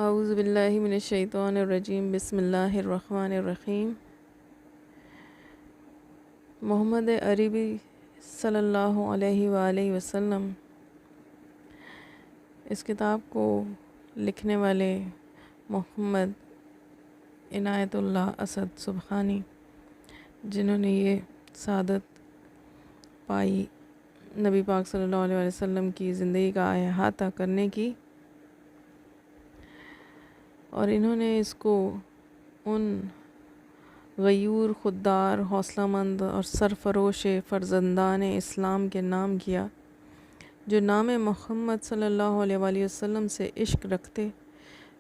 اعوذ باللہ من الشیطان الرجیم بسم اللہ الرحمن الرحیم۔ محمد عربی صلی اللہ علیہ وآلہ وسلم اس کتاب کو لکھنے والے محمد عنایت اللہ اسد سبحانی، جنہوں نے یہ سعادت پائی نبی پاک صلی اللہ علیہ وسلم کی زندگی کا احاطہ کرنے کی، اور انہوں نے اس کو ان غیور، خوددار، حوصلہ مند اور سرفروش فرزندان اسلام کے نام کیا، جو نام محمد صلی اللہ علیہ وآلہ وسلم سے عشق رکھتے،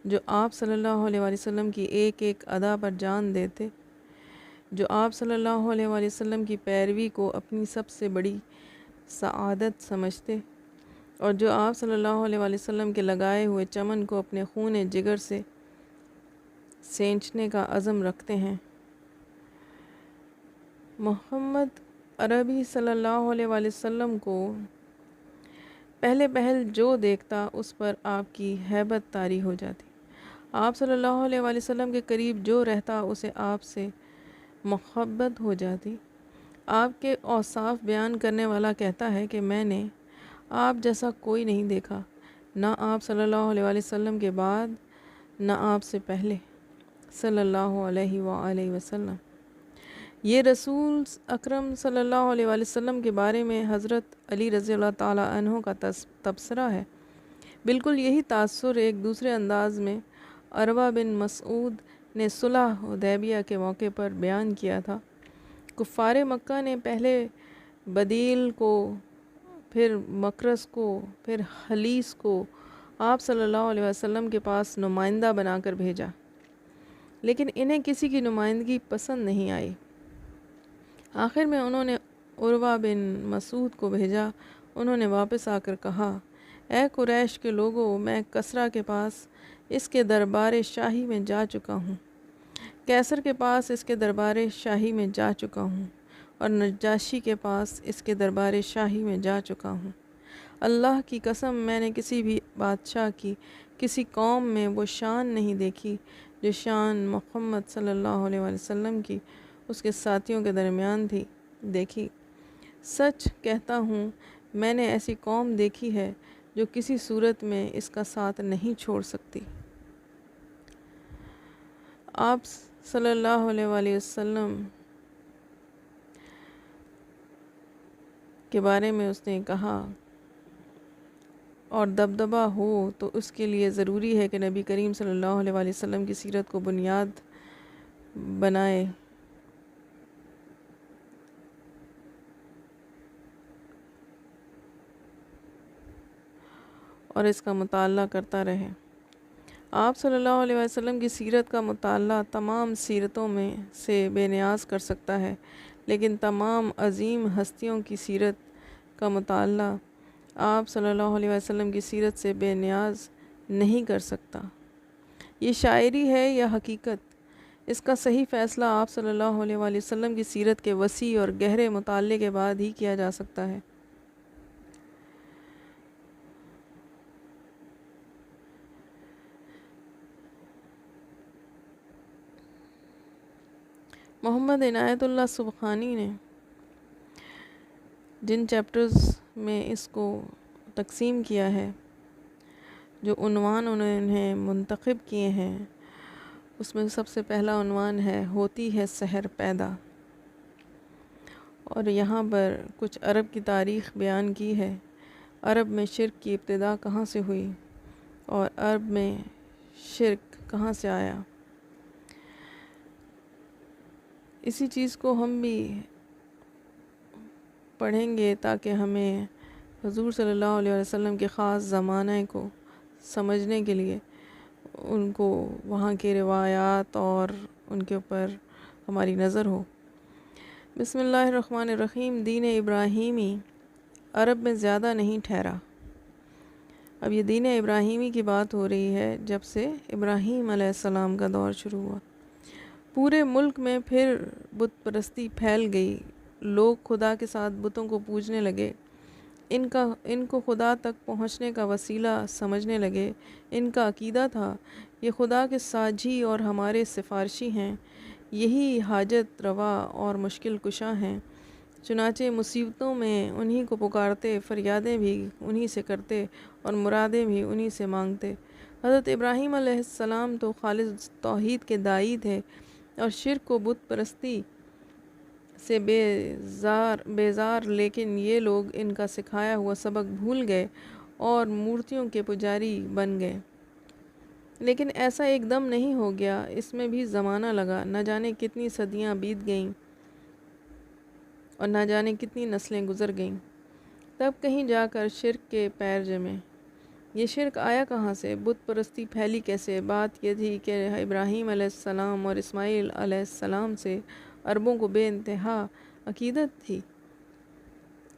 جو آپ صلی اللہ علیہ وآلہ وسلم کی ایک ایک ادا پر جان دیتے، جو آپ صلی اللہ علیہ وآلہ وسلم کی پیروی کو اپنی سب سے بڑی سعادت سمجھتے، اور جو آپ صلی اللہ علیہ وآلہ وسلم کے لگائے ہوئے چمن کو اپنے خون جگر سے سینچنے کا عزم رکھتے ہیں۔ محمد عربی صلی اللہ علیہ وآلہ وسلم کو پہلے پہل جو دیکھتا اس پر آپ کی ہیبت طاری ہو جاتی۔ آپ صلی اللہ علیہ وآلہ وسلم کے قریب جو رہتا اسے آپ سے محبت ہو جاتی۔ آپ کے اوصاف بیان کرنے والا کہتا ہے کہ میں نے آپ جیسا کوئی نہیں دیکھا، نہ آپ صلی اللہ علیہ وآلہ وسلم کے بعد، نہ آپ سے پہلے، صلی اللہ علیہ وآلہ وسلم۔ یہ رسول اکرم صلی اللہ علیہ وآلہ وسلم کے بارے میں حضرت علی رضی اللہ تعالیٰ عنہ کا تبصرہ ہے۔ بالکل یہی تاثر ایک دوسرے انداز میں عروہ بن مسعود نے صلح حدیبیہ کے موقع پر بیان کیا تھا۔ کفار مکہ نے پہلے بدیل کو، پھر مکرس کو، پھر حلیس کو آپ صلی اللہ علیہ وسلم کے پاس نمائندہ بنا کر بھیجا، لیکن انہیں کسی کی نمائندگی پسند نہیں آئی۔ آخر میں انہوں نے عروہ بن مسعود کو بھیجا۔ انہوں نے واپس آ کر کہا، اے قریش کے لوگوں، میں کسریٰ کے پاس اس کے دربار شاہی میں جا چکا ہوں، قیصر کے پاس اس کے دربار شاہی میں جا چکا ہوں، اور نجاشی کے پاس اس کے دربار شاہی میں جا چکا ہوں۔ اللہ کی قسم، میں نے کسی بھی بادشاہ کی کسی قوم میں وہ شان نہیں دیکھی جو شان محمد صلی اللہ علیہ وآلہ وسلم کی اس کے ساتھیوں کے درمیان تھی۔ دیکھی، سچ کہتا ہوں، میں نے ایسی قوم دیکھی ہے جو کسی صورت میں اس کا ساتھ نہیں چھوڑ سکتی۔ آپ صلی اللہ علیہ وآلہ وسلم کے بارے میں اس نے کہا، اور دبدبہ ہو تو اس کے لیے ضروری ہے کہ نبی کریم صلی اللہ علیہ وآلہ وسلم کی سیرت کو بنیاد بنائے، اور اس کا مطالعہ کرتا رہے۔ آپ صلی اللہ علیہ وسلم کی سیرت کا مطالعہ تمام سیرتوں میں سے بے نیاز کر سکتا ہے، لیکن تمام عظیم ہستیوں کی سیرت کا مطالعہ آپ صلی اللہ علیہ وسلم کی سیرت سے بے نیاز نہیں کر سکتا۔ یہ شاعری ہے یا حقیقت، اس کا صحیح فیصلہ آپ صلی اللہ علیہ وآلہ وسلم کی سیرت کے وسیع اور گہرے مطالعے کے بعد ہی کیا جا سکتا ہے۔ محمد عنایت اللہ سبحانی نے جن چیپٹرز میں اس کو تقسیم کیا ہے، جو عنوان انہیں منتخب کیے ہیں، اس میں سب سے پہلا عنوان ہے ہوتی ہے سحر پیدا، اور یہاں پر کچھ عرب کی تاریخ بیان کی ہے۔ عرب میں شرک کی ابتدا کہاں سے ہوئی، اور عرب میں شرک کہاں سے آیا۔ اسی چیز کو ہم بھی پڑھیں گے تاکہ ہمیں حضور صلی اللہ علیہ وسلم کے خاص زمانے کو سمجھنے کے لیے ان کو وہاں کے روایات اور ان کے اوپر ہماری نظر ہو۔ بسم اللہ الرحمن الرحیم۔ دین ابراہیمی عرب میں زیادہ نہیں ٹھہرا۔ اب یہ دین ابراہیمی کی بات ہو رہی ہے جب سے ابراہیم علیہ السلام کا دور شروع ہوا۔ پورے ملک میں پھر بت پرستی پھیل گئی، لوگ خدا کے ساتھ بتوں کو پوجنے لگے۔ ان کو خدا تک پہنچنے کا وسیلہ سمجھنے لگے۔ ان کا عقیدہ تھا یہ خدا کے ساجھی اور ہمارے سفارشی ہیں، یہی حاجت روا اور مشکل کشا ہیں، چنانچہ مصیبتوں میں انہی کو پکارتے، فریادیں بھی انہی سے کرتے اور مرادیں بھی انہی سے مانگتے۔ حضرت ابراہیم علیہ السلام تو خالص توحید کے داعی تھے اور شرک و بت پرستی سے بیزار، لیکن یہ لوگ ان کا سکھایا ہوا سبق بھول گئے اور مورتیوں کے پجاری بن گئے۔ لیکن ایسا ایک دم نہیں ہو گیا، اس میں بھی زمانہ لگا، نہ جانے کتنی صدیاں بیت گئیں اور نہ جانے کتنی نسلیں گزر گئیں، تب کہیں جا کر شرک کے پیر جمے۔ یہ شرک آیا کہاں سے؟ بت پرستی پھیلی کیسے؟ بات یہ تھی کہ ابراہیم علیہ السلام اور اسماعیل علیہ السلام سے عربوں کو بے انتہا عقیدت تھی۔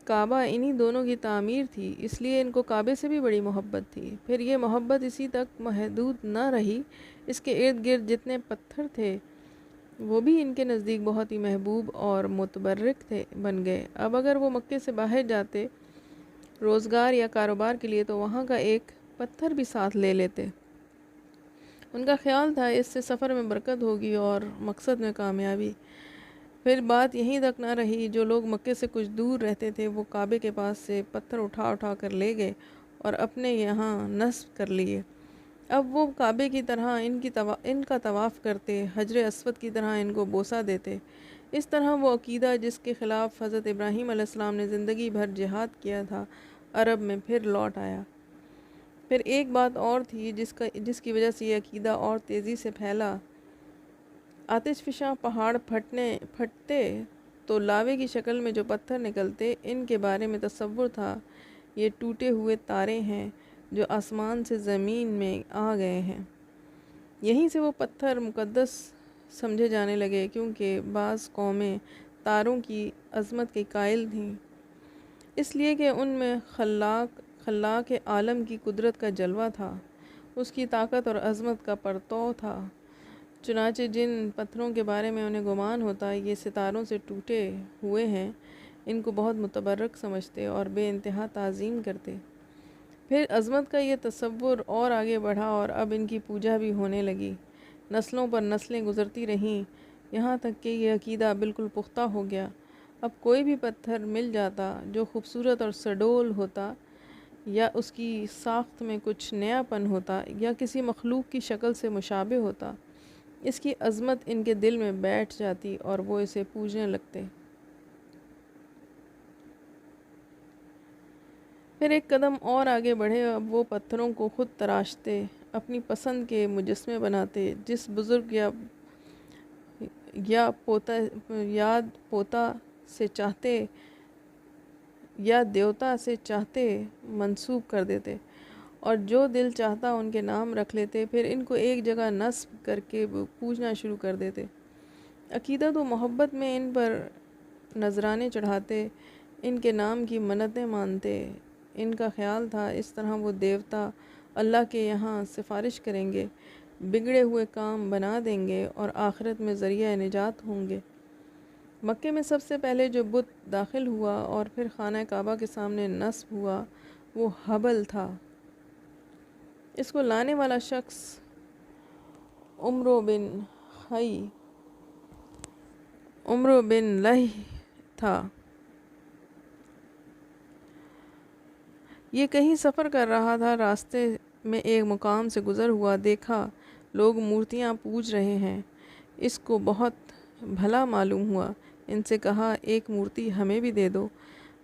کعبہ انہی دونوں کی تعمیر تھی، اس لیے ان کو کعبے سے بھی بڑی محبت تھی۔ پھر یہ محبت اسی تک محدود نہ رہی، اس کے ارد گرد جتنے پتھر تھے وہ بھی ان کے نزدیک بہت ہی محبوب اور متبرک بن گئے۔ اب اگر وہ مکے سے باہر جاتے روزگار یا کاروبار کے لیے تو وہاں کا ایک پتھر بھی ساتھ لے لیتے۔ ان کا خیال تھا اس سے سفر میں برکت ہوگی اور مقصد میں کامیابی۔ پھر بات یہیں تک نہ رہی، جو لوگ مکے سے کچھ دور رہتے تھے وہ کعبے کے پاس سے پتھر اٹھا اٹھا کر لے گئے اور اپنے یہاں نصب کر لیے۔ اب وہ کعبے کی طرح ان کا طواف کرتے، حجر اسود کی طرح ان کو بوسہ دیتے۔ اس طرح وہ عقیدہ جس کے خلاف حضرت ابراہیم علیہ السلام نے زندگی بھر جہاد کیا تھا، عرب میں پھر لوٹ آیا۔ پھر ایک بات اور تھی جس کی وجہ سے یہ عقیدہ اور تیزی سے پھیلا۔ آتش فشاں پہاڑ پھٹتے تو لاوے کی شکل میں جو پتھر نکلتے، ان کے بارے میں تصور تھا یہ ٹوٹے ہوئے تارے ہیں جو آسمان سے زمین میں آ گئے ہیں۔ یہیں سے وہ پتھر مقدس سمجھے جانے لگے، کیونکہ بعض قومیں تاروں کی عظمت کے قائل تھیں، اس لیے کہ ان میں خلاق عالم کی قدرت کا جلوہ تھا، اس کی طاقت اور عظمت کا پرتو تھا۔ چنانچہ جن پتھروں کے بارے میں انہیں گمان ہوتا یہ ستاروں سے ٹوٹے ہوئے ہیں، ان کو بہت متبرک سمجھتے اور بے انتہا تعظیم کرتے۔ پھر عظمت کا یہ تصور اور آگے بڑھا اور اب ان کی پوجا بھی ہونے لگی۔ نسلوں پر نسلیں گزرتی رہیں، یہاں تک کہ یہ عقیدہ بالکل پختہ ہو گیا۔ اب کوئی بھی پتھر مل جاتا جو خوبصورت اور سڈول ہوتا، یا اس کی ساخت میں کچھ نیا پن ہوتا، یا کسی مخلوق کی شکل سے مشابہ ہوتا، اس کی عظمت ان کے دل میں بیٹھ جاتی اور وہ اسے پوجنے لگتے۔ پھر ایک قدم اور آگے بڑھے، اب وہ پتھروں کو خود تراشتے، اپنی پسند کے مجسمے بناتے، جس بزرگ یا پوتا سے چاہتے یا دیوتا سے چاہتے منسوب کر دیتے، اور جو دل چاہتا ان کے نام رکھ لیتے، پھر ان کو ایک جگہ نصب کر کے پوجنا شروع کر دیتے۔ عقیدت و محبت میں ان پر نذرانے چڑھاتے، ان کے نام کی منتیں مانتے۔ ان کا خیال تھا اس طرح وہ دیوتا اللہ کے یہاں سفارش کریں گے، بگڑے ہوئے کام بنا دیں گے اور آخرت میں ذریعہ نجات ہوں گے۔ مکے میں سب سے پہلے جو بت داخل ہوا اور پھر خانہ کعبہ کے سامنے نصب ہوا وہ حبل تھا۔ اس کو لانے والا شخص عمرو بن لہی تھا۔ یہ کہیں سفر کر رہا تھا، راستے میں ایک مقام سے گزر ہوا، دیکھا لوگ مورتیاں پوج رہے ہیں، اس کو بہت بھلا معلوم ہوا، ان سے کہا ایک مورتی ہمیں بھی دے دو،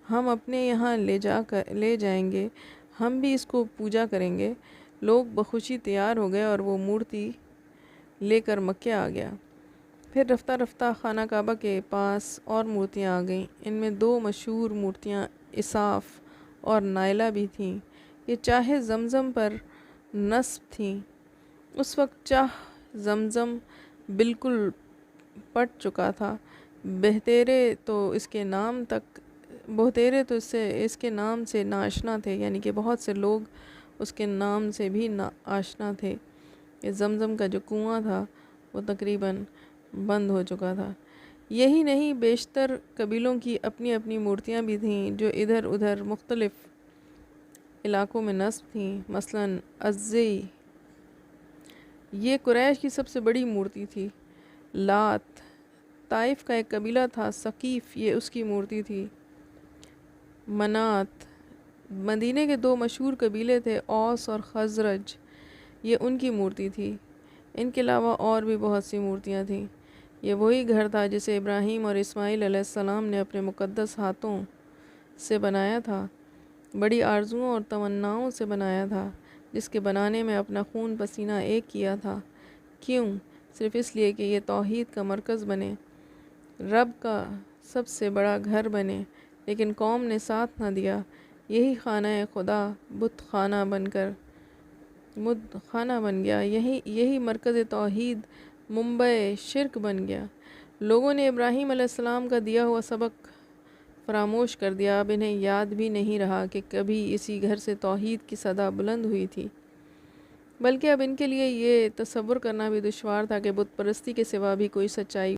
ہم اپنے یہاں لے جائیں گے، ہم بھی اس کو پوجا کریں گے۔ لوگ بخوشی تیار ہو گئے اور وہ مورتی لے کر مکے آ گیا۔ پھر رفتہ رفتہ خانہ کعبہ کے پاس اور مورتیاں آ گئیں، ان میں دو مشہور مورتیاں اساف اور نائلہ بھی تھیں، یہ چاہے زمزم پر نصب تھیں۔ اس وقت چاہ زمزم بالکل پٹ چکا تھا، بہتیرے تو اس کے نام سے ناآشنا تھے، یعنی کہ بہت سے لوگ اس کے نام سے بھی ناآشنا تھے۔ یہ زمزم کا جو کنواں تھا وہ تقریباً بند ہو چکا تھا۔ یہی نہیں، بیشتر قبیلوں کی اپنی اپنی مورتیاں بھی تھیں جو ادھر ادھر مختلف علاقوں میں نصب تھیں۔ مثلاً عزی، یہ قریش کی سب سے بڑی مورتی تھی۔ لات، طائف کا ایک قبیلہ تھا ثقیف، یہ اس کی مورتی تھی۔ منات، مدینے کے دو مشہور قبیلے تھے اوس اور خزرج، یہ ان کی مورتی تھی۔ ان کے علاوہ اور بھی بہت سی مورتیاں تھیں۔ یہ وہی گھر تھا جسے ابراہیم اور اسماعیل علیہ السلام نے اپنے مقدس ہاتھوں سے بنایا تھا، بڑی آرزوؤں اور تمناؤں سے بنایا تھا، جس کے بنانے میں اپنا خون پسینہ ایک کیا تھا۔ کیوں؟ صرف اس لیے کہ یہ توحید کا مرکز بنے، رب کا سب سے بڑا گھر بنے، لیکن قوم نے ساتھ نہ دیا۔ یہی خانہ خدا بت خانہ بن گیا، یہی مرکز توحید منبع شرک بن گیا۔ لوگوں نے ابراہیم علیہ السلام کا دیا ہوا سبق فراموش کر دیا، اب انہیں یاد بھی نہیں رہا کہ کبھی اسی گھر سے توحید کی صدا بلند ہوئی تھی، بلکہ اب ان کے لیے یہ تصور کرنا بھی دشوار تھا کہ بت پرستی کے سوا بھی کوئی سچائی